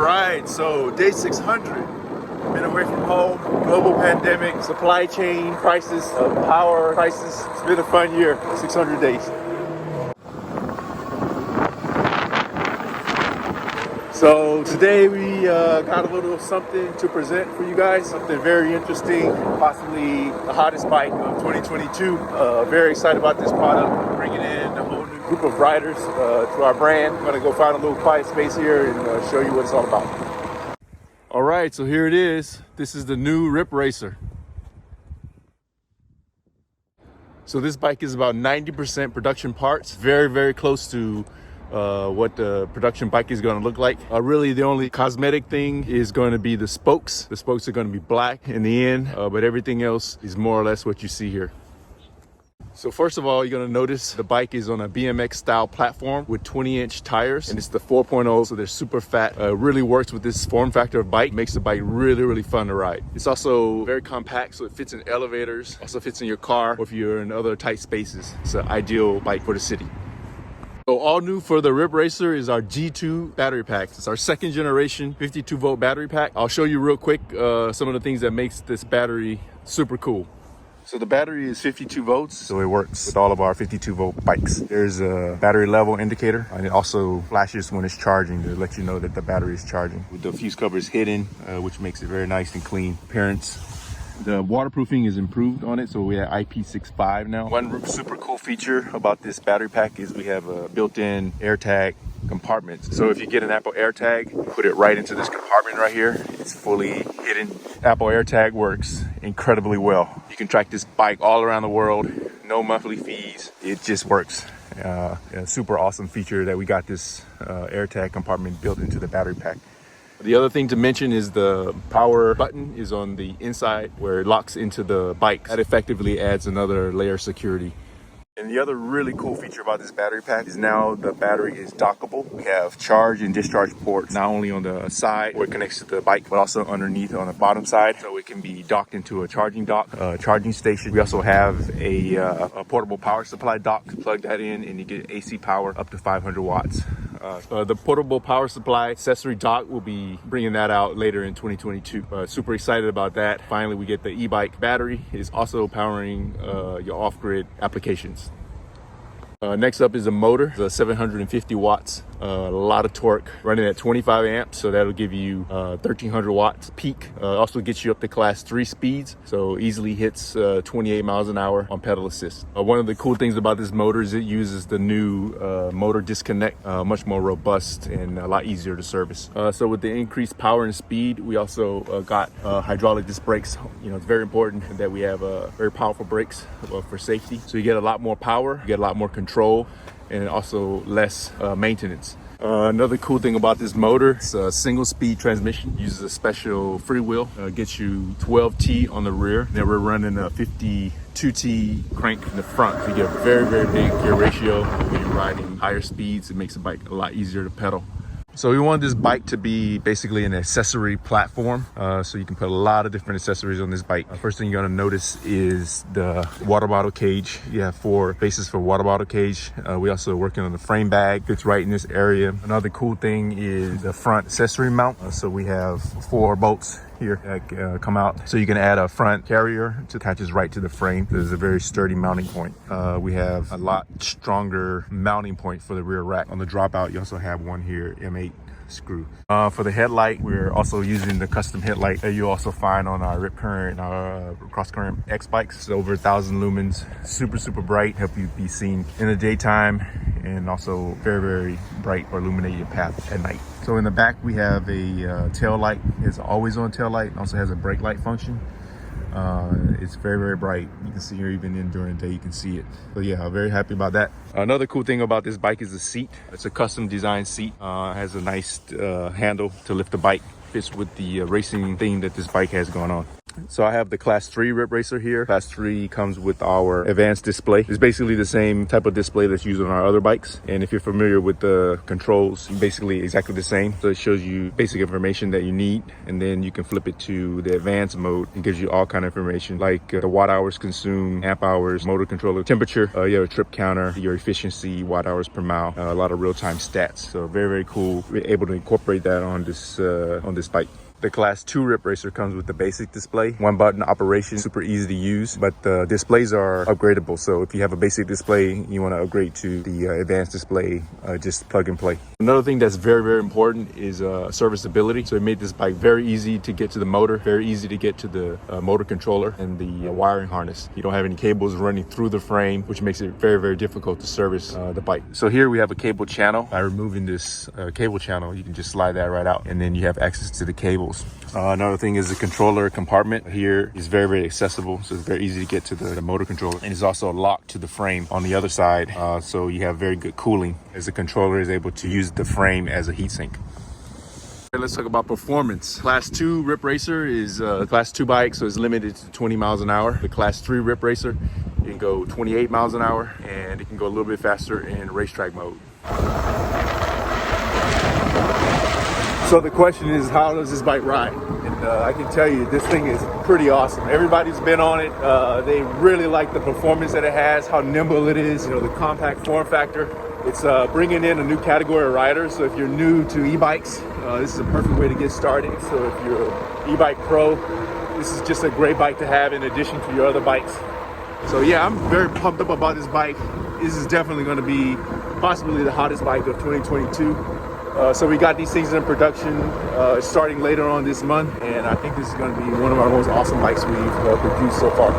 right, so day 600. Been away from home, global pandemic, supply chain crisis, power crisis. It's been a fun year, 600 days. So today we got a little something to present for you guys, something very interesting, possibly the hottest bike of 2022. Very excited about this product, bringing in a whole new group of riders to our brand. I'm gonna go find a little quiet space here and show you what it's all about. All right, so here it is. This is the new RipRacer. So this bike is about 90% production parts, very, very close to what the production bike is going to look like. Really, the only cosmetic thing is going to be the spokes. The spokes are going to be black in the end, but everything else is more or less what you see here. So first of all, you're going to notice the bike is on a BMX style platform with 20-inch tires, and it's the 4.0, so they're super fat. Really works with this form factor of bike, makes the bike really, really fun to ride. It's also very compact, so it fits in elevators, also fits in your car, or if you're in other tight spaces. It's an ideal bike for the city. So all new for the RipRacer is our G2 battery pack. It's our second generation 52 volt battery pack. I'll show you real quick some of the things that makes this battery super cool. So the battery is 52 volts, so it works with all of our 52 volt bikes. There's a battery level indicator, and it also flashes when it's charging to let you know that the battery is charging. With the fuse covers hidden, which makes it very nice and clean appearance. The waterproofing is improved on it, so we have IP65 now. One super cool feature about this battery pack is we have a built-in AirTag compartment. So if you get an Apple AirTag, put it right into this compartment right here. It's fully hidden. Apple AirTag works incredibly well. You can track this bike all around the world, no monthly fees. It just works. A super awesome feature that we got this AirTag compartment built into the battery pack. The other thing to mention is the power button is on the inside where it locks into the bike. That effectively adds another layer of security. And the other really cool feature about this battery pack is now the battery is dockable. We have charge and discharge ports not only on the side where it connects to the bike, but also underneath on the bottom side. So it can be docked into a charging dock, charging station. We also have a portable power supply dock. Plug that in and you get AC power up to 500 watts. The portable power supply accessory dock, will be bringing that out later in 2022. Super excited about that. Finally, we get the e-bike battery. Is also powering your off-grid applications. Next up is a motor, the 750 watts, a lot of torque, running at 25 amps, so that'll give you 1300 watts peak. Also gets you up to class 3 speeds, so easily hits 28 miles an hour on pedal assist. One of the cool things about this motor is it uses the new motor disconnect, much more robust and a lot easier to service. So with the increased power and speed, we also got hydraulic disc brakes. You know, it's very important that we have very powerful brakes for safety. So you get a lot more power, you get a lot more control, and also less maintenance. Another cool thing about this motor, it's a single speed transmission, uses a special freewheel, gets you 12T on the rear. Then we're running a 52T crank in the front. So you get a very, very big gear ratio. When you're riding higher speeds, it makes the bike a lot easier to pedal. So we wanted this bike to be basically an accessory platform, so you can put a lot of different accessories on this bike. First thing you're gonna notice is the water bottle cage. You have 4 bases for water bottle cage. We also working on the frame bag, fits right in this area. Another cool thing is the front accessory mount. So we have 4 bolts here that come out, so you can add a front carrier to attaches right to the frame. There's a very sturdy mounting point. We have a lot stronger mounting point for the rear rack. On the dropout, you also have one here, M8 screw. For the headlight, we're also using the custom headlight that you also find on our Rip Current, our Cross Current X bikes. It's over 1,000 lumens, super bright, help you be seen in the daytime, and also very bright or illuminate your path at night. So in the back we have a tail light. It's always on tail light. It also has a brake light function. It's very bright. You can see here even in during the day you can see it. So yeah, I'm very happy about that. Another cool thing about this bike is the seat. It's a custom designed seat. Has a nice handle to lift the bike. Fits with the racing theme that this bike has going on. So I have the Class 3 RipRacer here. Class 3 comes with our advanced display. It's basically the same type of display that's used on our other bikes. And if you're familiar with the controls, basically exactly the same. So it shows you basic information that you need, and then you can flip it to the advanced mode. It gives you all kind of information like the watt hours consumed, amp hours, motor controller temperature, your trip counter, your efficiency, watt hours per mile, a lot of real-time stats. So very, very cool. We're able to incorporate that on this bike. The Class 2 RipRacer comes with the basic display, one button operation, super easy to use, but the displays are upgradable. So if you have a basic display, you want to upgrade to the advanced display, just plug and play. Another thing that's very, very important is serviceability. So it made this bike very easy to get to the motor, very easy to get to the motor controller and the wiring harness. You don't have any cables running through the frame, which makes it very, very difficult to service the bike. So here we have a cable channel. By removing this cable channel, you can just slide that right out, and then you have access to the cables. Another thing is the controller compartment here is very, very accessible. So it's very easy to get to the motor controller, and it's also locked to the frame on the other side. So you have very good cooling as the controller is able to use the frame as a heatsink. Let's talk about performance. Class 2 RipRacer is a Class 2 bike, so it's limited to 20 miles an hour. The Class 3 RipRacer, it can go 28 miles an hour, and it can go a little bit faster in racetrack mode. So the question is, how does this bike ride? And I can tell you, this thing is pretty awesome. Everybody's been on it. They really like the performance that it has, how nimble it is, the compact form factor. It's bringing in a new category of riders. So if you're new to e-bikes, this is a perfect way to get started. So if you're an e-bike pro, this is just a great bike to have in addition to your other bikes. So yeah, I'm very pumped up about this bike. This is definitely going to be possibly the hottest bike of 2022. So we got these things in production starting later on this month, and I think this is going to be one of our most awesome bikes we've produced so far.